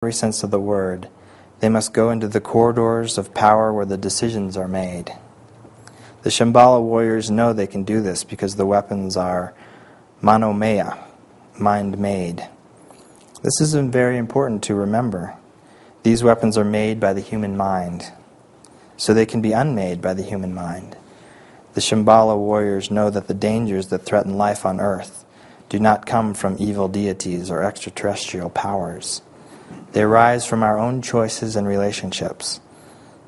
every sense of the word. They must go into the corridors of power where the decisions are made. The Shambhala warriors know they can do this because the weapons are manomaya, mind-made. This is very important to remember. These weapons are made by the human mind, so they can be unmade by the human mind. The Shambhala warriors know that the dangers that threaten life on earth do not come from evil deities or extraterrestrial powers. They arise from our own choices and relationships.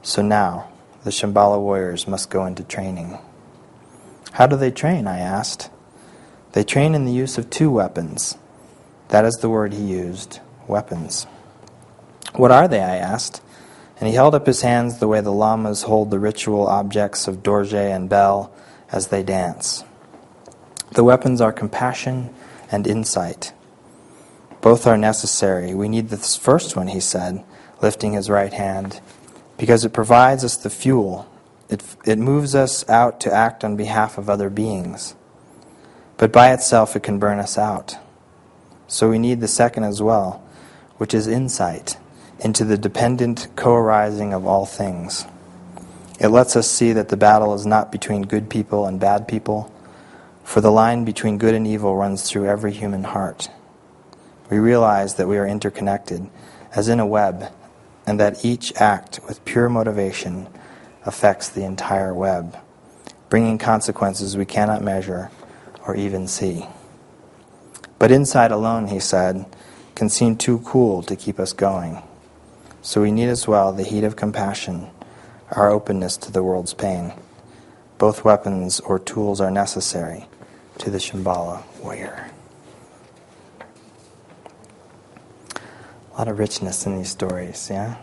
So now, the Shambhala warriors must go into training. How do they train, I asked. They train in the use of two weapons. That is the word he used, weapons. What are they, I asked. And he held up his hands the way the lamas hold the ritual objects of Dorje and Bell as they dance. The weapons are compassion and insight. Both are necessary. We need this first one, he said, lifting his right hand, because it provides us the fuel. It moves us out to act on behalf of other beings. But by itself it can burn us out. So we need the second as well, which is insight into the dependent co-arising of all things. It lets us see that the battle is not between good people and bad people, for the line between good and evil runs through every human heart. We realize that we are interconnected, as in a web, and that each act with pure motivation affects the entire web, bringing consequences we cannot measure or even see. But insight alone, he said, can seem too cool to keep us going. So we need as well the heat of compassion, our openness to the world's pain. Both weapons or tools are necessary to the Shambhala warrior. A lot of richness in these stories, yeah?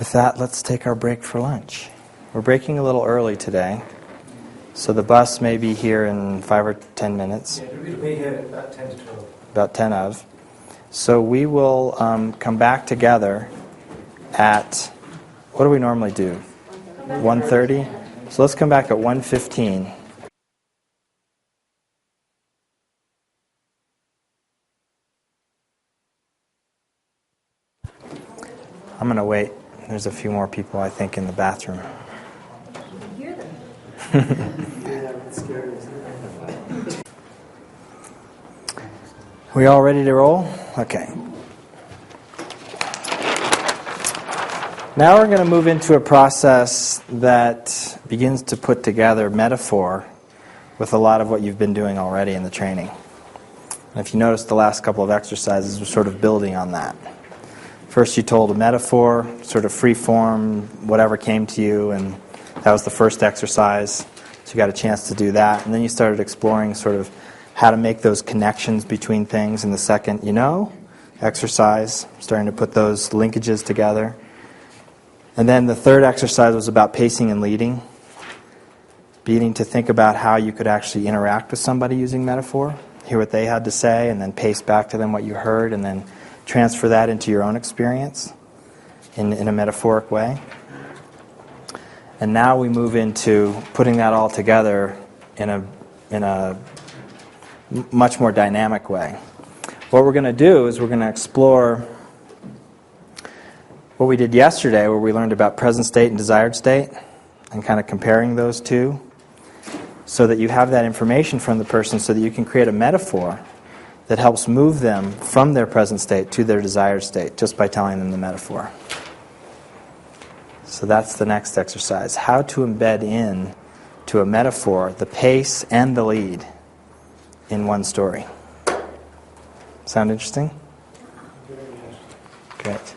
With that, let's take our break for lunch. We're breaking a little early today, so the bus may be here in 5 or 10 minutes. Yeah, it'll be here about 10 to 12. About 10 of. So we will come back together at, what do we normally do? 1:30? So let's come back at 1:15. I'm going to wait. There's a few more people, I think, in the bathroom. You can hear them. Yeah, it's scary, isn't it? We all ready to roll? Okay. Now we're going to move into a process that begins to put together metaphor with a lot of what you've been doing already in the training. And if you notice, the last couple of exercises were sort of building on that. First you told a metaphor, sort of free form, whatever came to you, and that was the first exercise. So you got a chance to do that. And then you started exploring sort of how to make those connections between things in the second, exercise, starting to put those linkages together. And then the third exercise was about pacing and leading, beginning to think about how you could actually interact with somebody using metaphor, hear what they had to say, and then pace back to them what you heard, and then transfer that into your own experience in a metaphoric way. And now we move into putting that all together in a much more dynamic way. What we're going to do is we're going to explore what we did yesterday, where we learned about present state and desired state, and kind of comparing those two, so that you have that information from the person so that you can create a metaphor that helps move them from their present state to their desired state, just by telling them the metaphor. So that's the next exercise. How to embed in to a metaphor the pace and the lead in one story. Sound interesting? Great.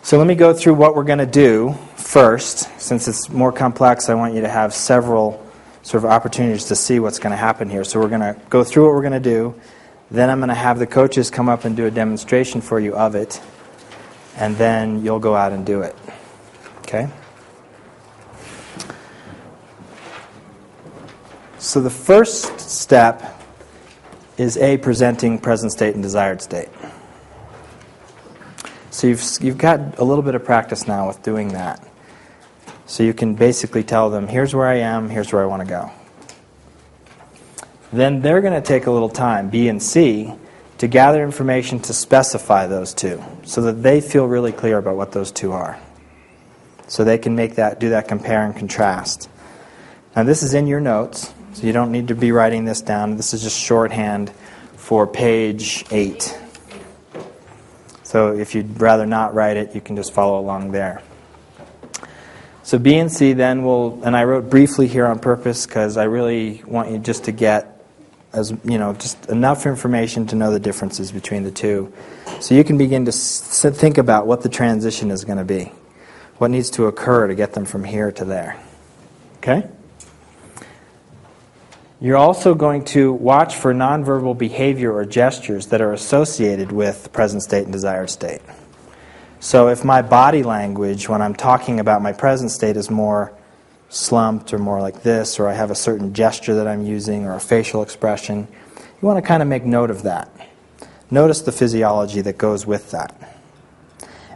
So let me go through what we're going to do first. Since it's more complex, I want you to have several sort of opportunities to see what's going to happen here. So we're going to go through what we're going to do. Then I'm going to have the coaches come up and do a demonstration for you of it. And then you'll go out and do it. Okay? So the first step is presenting present state and desired state. So you've got a little bit of practice now with doing that. So you can basically tell them, here's where I am, here's where I want to go. Then they're going to take a little time, B and C, to gather information to specify those two so that they feel really clear about what those two are. So they can do that compare and contrast. Now this is in your notes, so you don't need to be writing this down. This is just shorthand for page 8. So if you'd rather not write it, you can just follow along there. So B and C then will, and I wrote briefly here on purpose because I really want you just to get just enough information to know the differences between the two. So you can begin to think about what the transition is going to be. What needs to occur to get them from here to there. Okay? You're also going to watch for nonverbal behavior or gestures that are associated with the present state and desired state. So if my body language, when I'm talking about my present state, is more slumped or more like this, or I have a certain gesture that I'm using or a facial expression, you want to kind of make note of that. Notice the physiology that goes with that.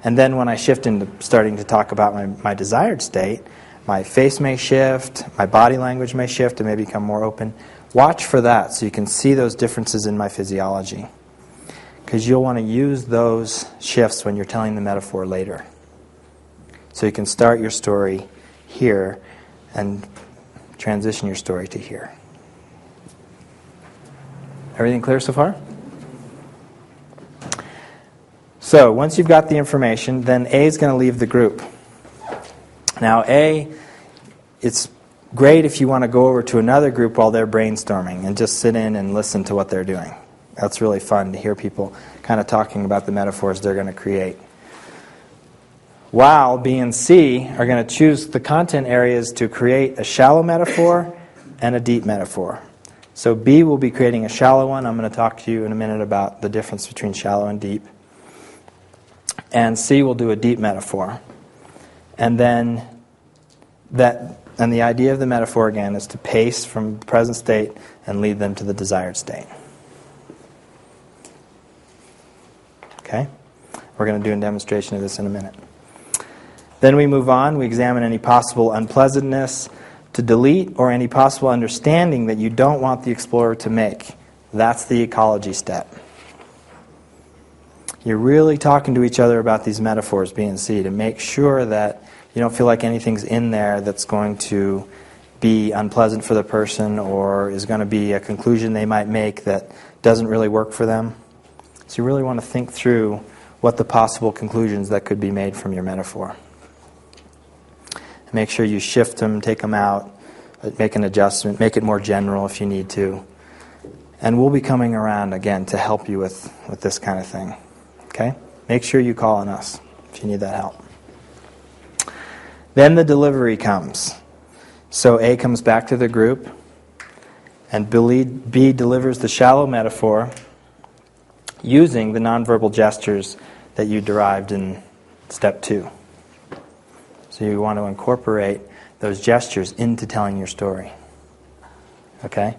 And then when I shift into starting to talk about my desired state, my face may shift, my body language may shift, it may become more open. Watch for that so you can see those differences in my physiology. Because you'll want to use those shifts when you're telling the metaphor later. So you can start your story here and transition your story to here. Everything clear so far? So once you've got the information, then A is going to leave the group. Now A, it's great if you want to go over to another group while they're brainstorming and just sit in and listen to what they're doing. That's really fun to hear people kind of talking about the metaphors they're going to create. While B and C are going to choose the content areas to create a shallow metaphor and a deep metaphor. So B will be creating a shallow one. I'm going to talk to you in a minute about the difference between shallow and deep. And C will do a deep metaphor. And then and the idea of the metaphor again is to pace from the present state and lead them to the desired state. Okay? We're going to do a demonstration of this in a minute. Then we move on. We examine any possible unpleasantness to delete or any possible understanding that you don't want the explorer to make. That's the ecology step. You're really talking to each other about these metaphors, B and C, to make sure that you don't feel like anything's in there that's going to be unpleasant for the person or is going to be a conclusion they might make that doesn't really work for them. So you really want to think through what the possible conclusions that could be made from your metaphor. Make sure you shift them, take them out, make an adjustment, make it more general if you need to. And we'll be coming around again to help you with this kind of thing. Okay? Make sure you call on us if you need that help. Then the delivery comes. So A comes back to the group, and B delivers the shallow metaphor using the nonverbal gestures that you derived in step 2. So you want to incorporate those gestures into telling your story. Okay?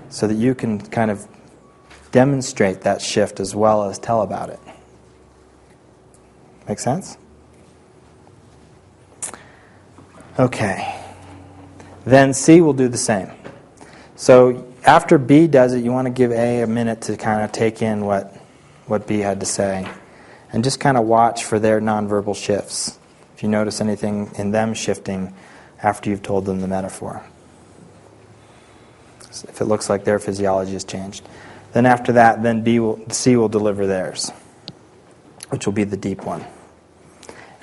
So that you can kind of demonstrate that shift as well as tell about it. Make sense? Okay. Then C will do the same. So after B does it, you want to give A a minute to kind of take in what B had to say. And just kind of watch for their nonverbal shifts. If you notice anything in them shifting after you've told them the metaphor. So if it looks like their physiology has changed. Then after that, then C will deliver theirs, which will be the deep one.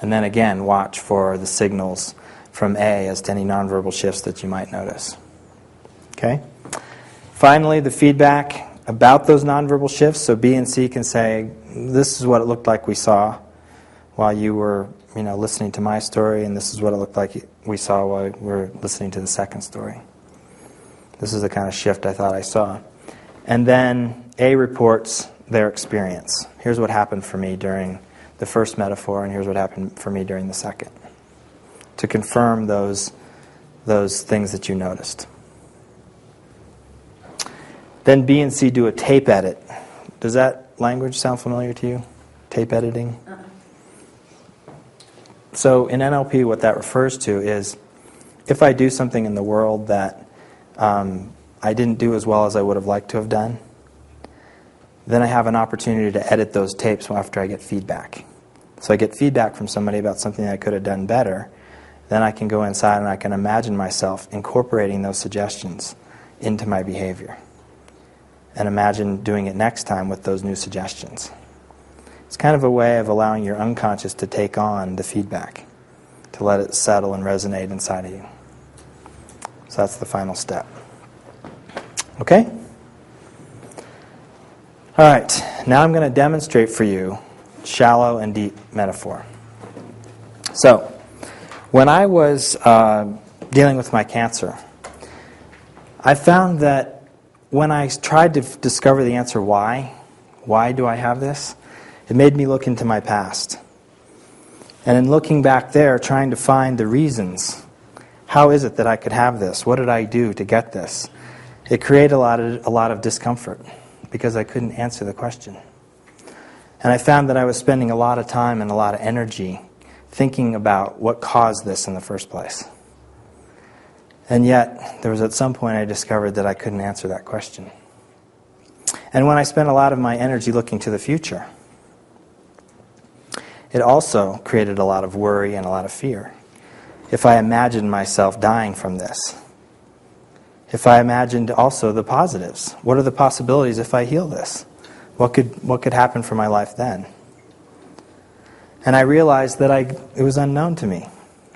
And then again, watch for the signals from A as to any nonverbal shifts that you might notice. Okay? Finally, the feedback about those nonverbal shifts. So B and C can say, this is what it looked like we saw while you were listening to my story, and this is what it looked like we saw while we were listening to the second story. This is the kind of shift I thought I saw. And then A reports their experience. Here's what happened for me during the first metaphor, and here's what happened for me during the second. To confirm those things that you noticed. Then B and C do a tape edit. Does that language sound familiar to you? Tape editing? So in NLP, what that refers to is if I do something in the world that I didn't do as well as I would have liked to have done, then I have an opportunity to edit those tapes after I get feedback. So I get feedback from somebody about something I could have done better. Then I can go inside and I can imagine myself incorporating those suggestions into my behavior. And imagine doing it next time with those new suggestions. It's kind of a way of allowing your unconscious to take on the feedback, to let it settle and resonate inside of you. So that's the final step. Okay? All right, now I'm going to demonstrate for you shallow and deep metaphor. So, when I was dealing with my cancer, I found that when I tried to discover the answer why do I have this, it made me look into my past. And in looking back there, trying to find the reasons, how is it that I could have this? What did I do to get this? It created a lot of discomfort because I couldn't answer the question. And I found that I was spending a lot of time and a lot of energy thinking about what caused this in the first place. And yet, there was at some point I discovered that I couldn't answer that question. And when I spent a lot of my energy looking to the future, it also created a lot of worry and a lot of fear. If I imagined myself dying from this, if I imagined also the positives, what are the possibilities if I heal this? What could happen for my life then? And I realized that it was unknown to me.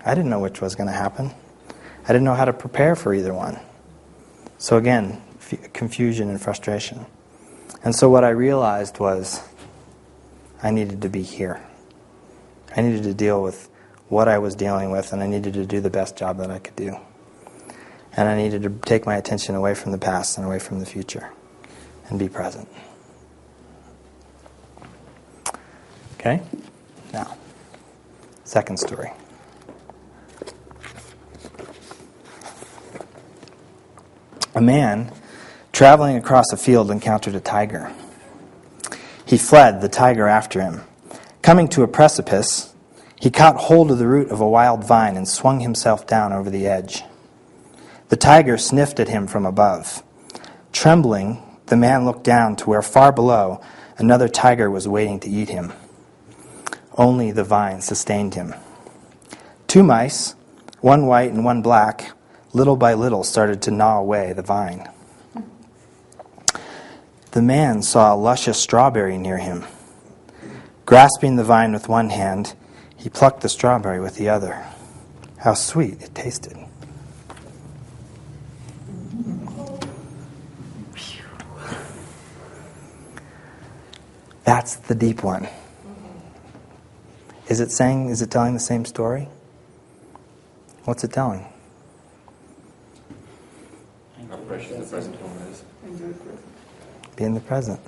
I didn't know which was going to happen. I didn't know how to prepare for either one. So again, confusion and frustration. And so what I realized was I needed to be here. I needed to deal with what I was dealing with, and I needed to do the best job that I could do. And I needed to take my attention away from the past and away from the future and be present. Okay? Now, second story. A man traveling across a field encountered a tiger. He fled, the tiger after him. Coming to a precipice, he caught hold of the root of a wild vine and swung himself down over the edge. The tiger sniffed at him from above. Trembling, the man looked down to where far below another tiger was waiting to eat him. Only the vine sustained him. Two mice, one white and one black, little by little started to gnaw away the vine. The man saw a luscious strawberry near him. Grasping the vine with one hand, he plucked the strawberry with the other. How sweet it tasted. That's the deep one. Is it telling the same story? What's it telling? How precious the present moment is. Be in the present.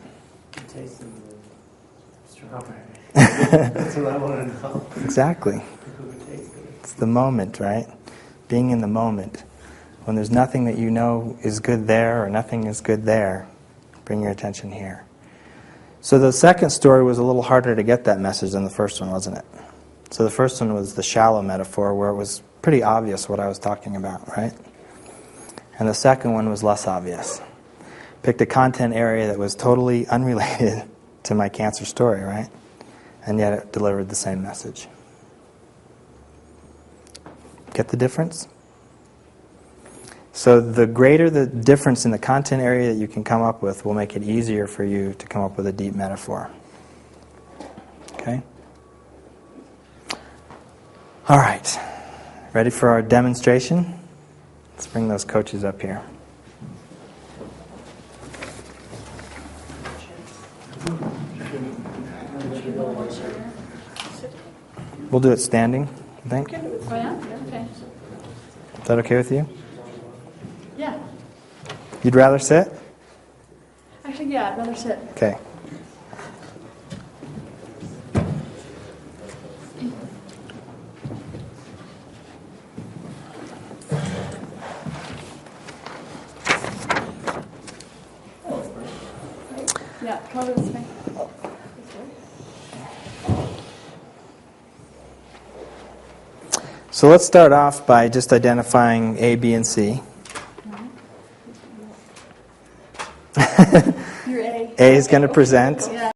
Tasting the strawberry. That's what I want to know. Exactly. It's the moment, right? Being in the moment. When there's nothing that you know is good there or nothing is good there, bring your attention here. So the second story was a little harder to get that message than the first one, wasn't it? So the first one was the shallow metaphor where it was pretty obvious what I was talking about, right? And the second one was less obvious. Picked a content area that was totally unrelated to my cancer story, right? And yet it delivered the same message. Get the difference? So the greater the difference in the content area that you can come up with will make it easier for you to come up with a deep metaphor. Okay? All right. Ready for our demonstration? Let's bring those coaches up here. We'll do it standing, I think. Oh, yeah? Okay. Is that okay with you? Yeah. You'd rather sit? Actually, yeah, I'd rather sit. Okay. Yeah, come over this way. So let's start off by just identifying A, B, and C. You're A. A is going to present. Yeah.